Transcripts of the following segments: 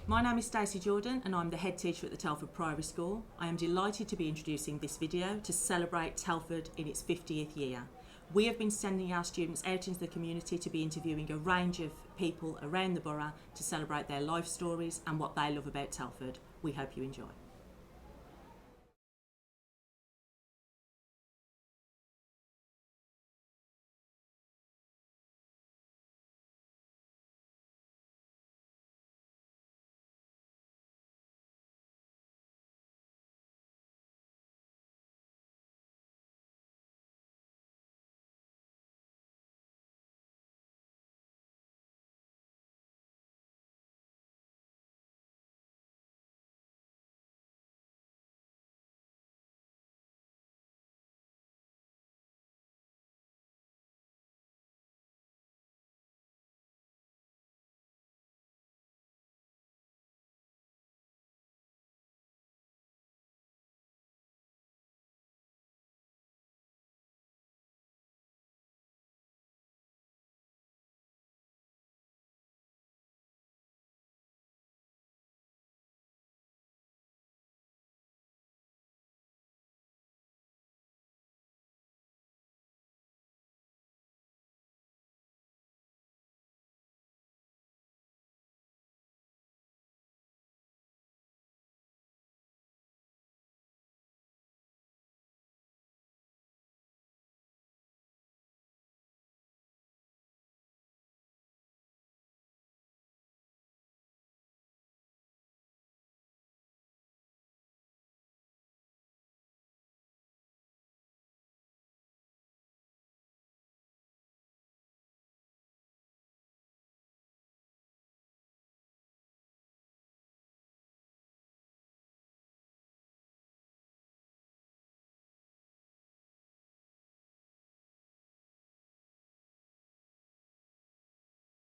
My name is Stacey Jordan and I'm the head teacher at the Telford Primary School. I am delighted to be introducing this video to celebrate Telford in its 50th year. We have been sending our students out into the community to be interviewing a range of people around the borough to celebrate their life stories and what they love about Telford. We hope you enjoy.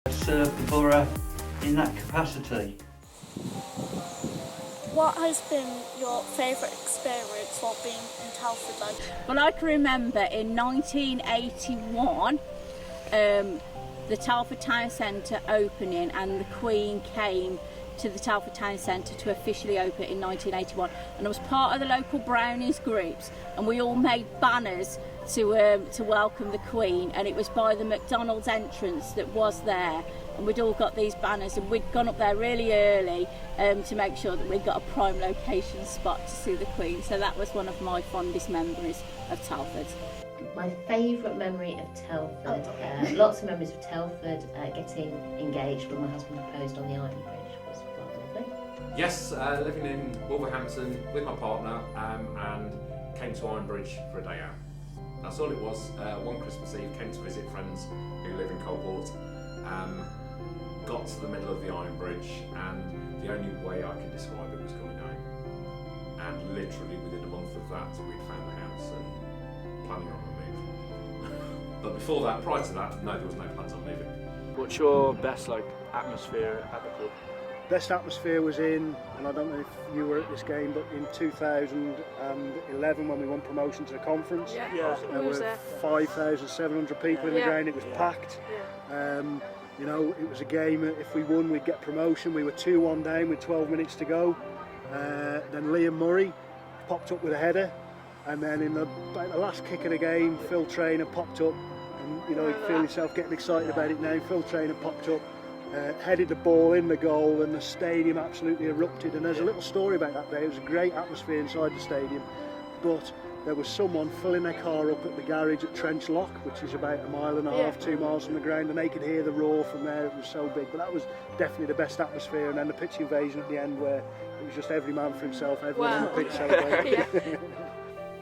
Serve the borough in that capacity. What has been your favourite experience while being in Telford? Well, I can remember in 1981 the Telford Town Centre opening, and the Queen came to the Telford Town Centre to officially open it in 1981, and I was part of the local Brownies groups, and we all made banners to welcome the Queen, and it was by the McDonald's entrance that was there, and we'd all got these banners, and we'd gone up there really early to make sure that we got a prime location spot to see the Queen. So that was one of my fondest memories of Telford. My favourite memory of Telford, lots of memories of Telford, getting engaged when my husband proposed on the Iron Bridge was rather lovely. Yes, living in Wolverhampton with my partner and came to Iron Bridge for a day out. That's all it was. One Christmas Eve, came to visit friends who live in Coalport, got to the middle of the Iron Bridge, and the only way I could describe it was coming home. And literally within a month of that, we'd found the house and planning on a move. But before that, prior to that, no, there was no plans on moving. What's your best atmosphere at the club? Best atmosphere was in, and I don't know if you were at this game, but in 2011 when we won promotion to the conference, there were 5,700 people in the ground. It was packed. You know, it was a game, if we won we'd get promotion. We were 2-1 down with 12 minutes to go. Then Liam Murray popped up with a header, and then in about the last kick of the game, Phil Traynor popped up, and you know, you feel yourself getting excited about it now. Phil Traynor popped up, headed the ball in the goal, and the stadium absolutely erupted. And there's a little story about that day. It was a great atmosphere inside the stadium, but there was someone filling their car up at the garage at Trench Lock, which is about a mile and a half, 2 miles from the ground, and they could hear the roar from there. It was so big. But that was definitely the best atmosphere. And then the pitch invasion at the end, where it was just every man for himself, everyone on the pitch celebrating.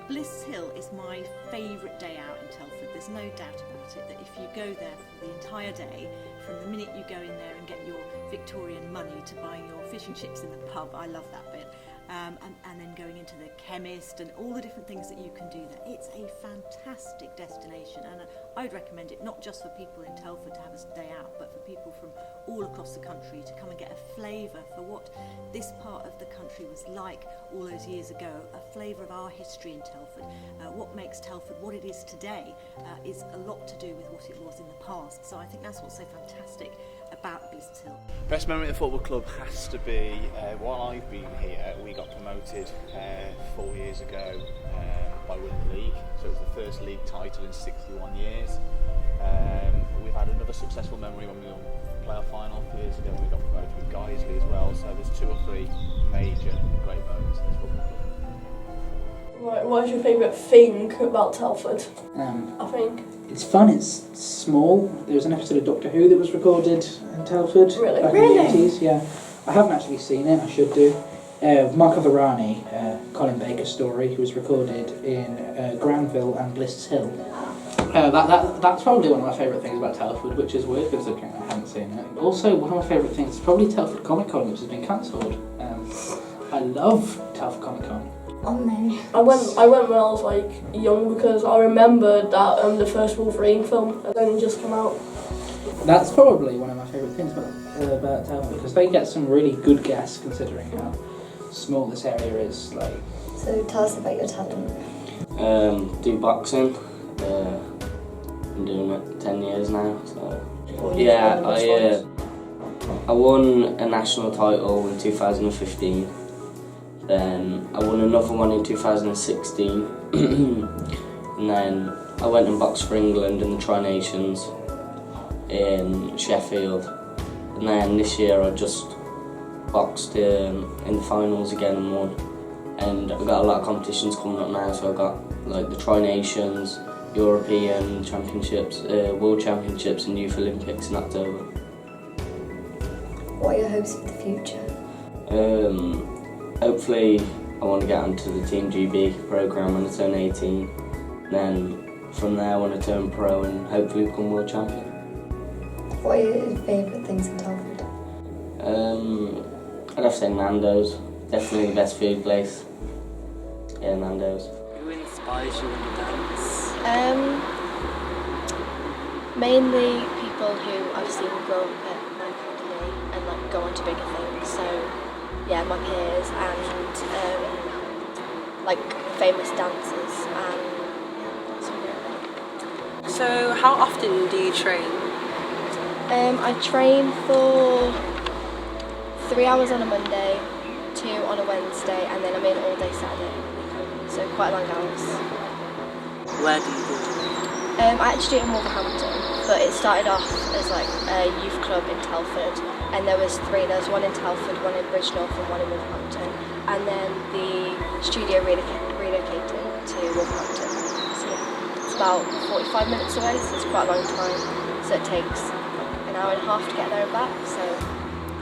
Bliss Hill is my favourite day out in Telford. There's no doubt about it that if you go there for the entire day, from the minute you go in there and get your Victorian money to buying your fish and chips in the pub, I love that bit, and then going into the chemist and all the different things that you can do there. It's a fantastic destination, and I would recommend it not just for people in Telford to have a day out, but for people from all across the country to come and get a flavour for what this part of the country was like all those years ago, a flavour of our history in Telford. What makes Telford what it is today is a lot to do with what it was in the past, so I think that's what's so fantastic about Bliss Hill. Best memory at the football club has to be while I've been here. We got promoted 4 years ago by winning the league, so it was the first league title in 61 years. We've had another successful memory when we won the playoff final a few years ago. We got promoted with Guiseley as well, so there's 2 or 3 major great moments in this football club. Right, what is your favourite thing about Telford? I think it's fun, it's small. There was an episode of Doctor Who that was recorded in Telford back in the 80s. Yeah, I haven't actually seen it, I should do. Mark of the Rani, Colin Baker's story, was recorded in Granville and Bliss Hill. That's probably one of my favourite things about Telford, which is weird considering I haven't seen it. Also, one of my favourite things is probably Telford Comic Con, which has been cancelled. I love Telford Comic Con. I went when I was like young because I remember that the first Wolverine film had only just come out. That's probably one of my favourite things about Telford, because they get some really good guests considering how small this area is. Like, so tell us about your talent. Do boxing. Been doing it 10 years now. So yeah, I won a national title in 2015. Then I won another one in 2016, and then I went and boxed for England in the Tri-Nations in Sheffield, and then this year I just boxed in the finals again and won. And I've got a lot of competitions coming up now, so I've got like the Tri-Nations, European Championships, World Championships and Youth Olympics in October. What are your hopes for the future? Hopefully I want to get onto the Team GB programme when I turn 18. Then from there I want to turn pro and hopefully become world champion. What are your favourite things in Telford? I'd have to say Nando's. Definitely the best food place. Yeah, Nando's. Who inspires you in the dance? Mainly people who I've seen grow up at my academy and like go on to bigger things. So yeah, my peers and like famous dancers and that's really. So how often do you train? I train for 3 hours on a Monday, 2 on a Wednesday, and then I'm in all day Saturday. So quite long hours. Where do you do it? I actually do it in Wolverhampton, but it started off as like a youth club in Telford, and there was 3. There was one in Telford, one in Bridgnorth, and one in Wolverhampton. And then the studio relocated to Wolverhampton. So yeah, it's about 45 minutes away, so it's quite a long time. So it takes an hour and a half to get there and back. So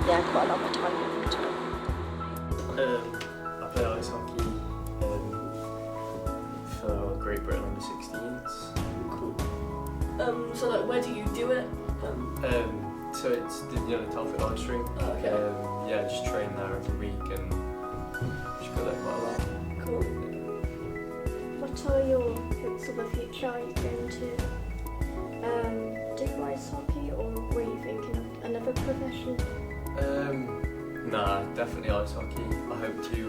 yeah, quite a lot of time into it. I play ice hockey for Great Britain under 16s. Cool. So like, where do you do it? So it's the Telford ice rink. Okay. Yeah, just train there every week and just go there quite a lot. Cool. What are your hopes for the future? Are you going to do ice hockey, or were you thinking of another profession? Nah, definitely ice hockey. I hope to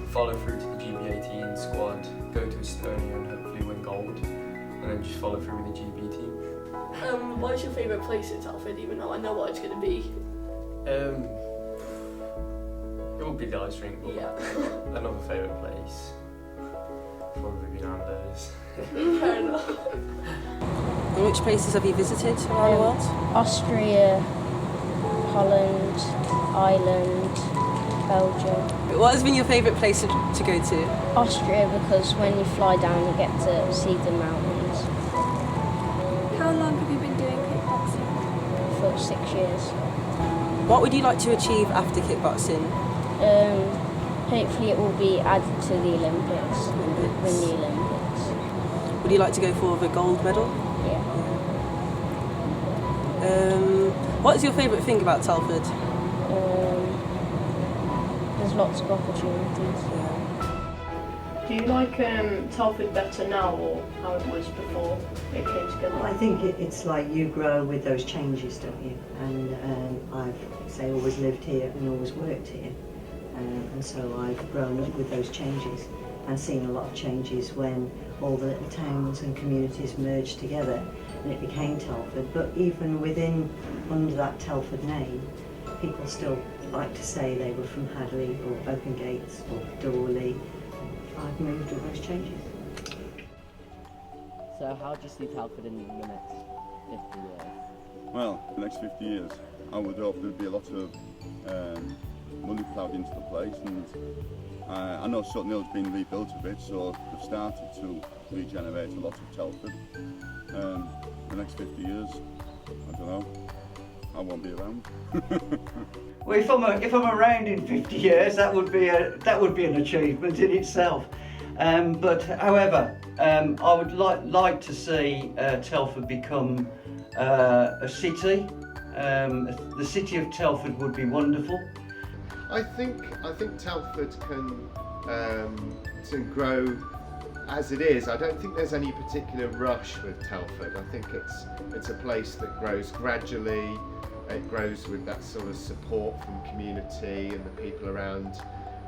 follow through to the GB18 squad, go to Estonia and hopefully win gold, and then just follow through with the GB team. What is your favourite place in Telford, even though I know what it's going to be? It will be the ice rink, but yeah. Another favourite place probably be Nando's. Fair enough. And which places have you visited around the world? Austria, Holland, Ireland, Belgium. What has been your favourite place to go to? Austria, because when you fly down you get to see the mountains. How long have you been doing kickboxing? For 6 years. What would you like to achieve after kickboxing? Hopefully it will be added to the Olympics. Win the Olympics. Would you like to go for the gold medal? Yeah. What is your favourite thing about Telford? There's lots of opportunities. Do you like Telford better now, or how it was before it came together? Well, I think it's like you grow with those changes, don't you? And I've always lived here and always worked here, and so I've grown up with those changes and seen a lot of changes when all the little towns and communities merged together and it became Telford. But even within under that Telford name, people still like to say they were from Hadley or Open Gates or Dorley. I've moved all those changes. So how do you see Telford in the next 50 years? Well, the next 50 years, I would hope there'd be a lot of money ploughed into the place, and I know Sutton Hill's been rebuilt a bit, so they've started to regenerate a lot of Telford. The next 50 years, I don't know, I won't be around. Well, if I'm around in 50 years, that would be an achievement in itself. But however, I would like to see Telford become a city. The city of Telford would be wonderful. I think Telford can grow as it is. I don't think there's any particular rush with Telford. I think it's a place that grows gradually. It grows with that sort of support from community and the people around,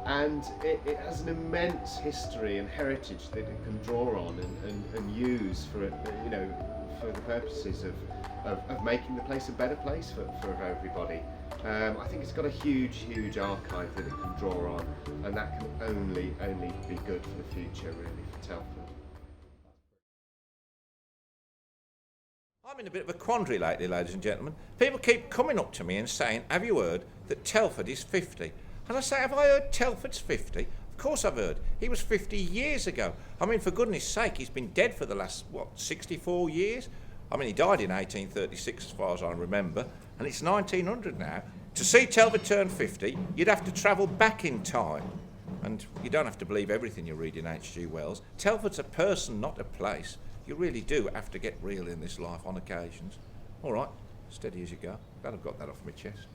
and it has an immense history and heritage that it can draw on and use for the purposes of making the place a better place for everybody. I think it's got a huge archive that it can draw on, and that can only be good for the future, really, for Telford. I'm in a bit of a quandary lately, ladies and gentlemen. People keep coming up to me and saying, have you heard that Telford is 50? And I say, have I heard Telford's 50? Of course I've heard. He was 50 years ago. I mean, for goodness sake, he's been dead for the last, 64 years? I mean, he died in 1836, as far as I remember, and it's 1900 now. To see Telford turn 50, you'd have to travel back in time. And you don't have to believe everything you read in H.G. Wells. Telford's a person, not a place. You really do have to get real in this life on occasions. All right, steady as you go. Glad I've got that off my chest.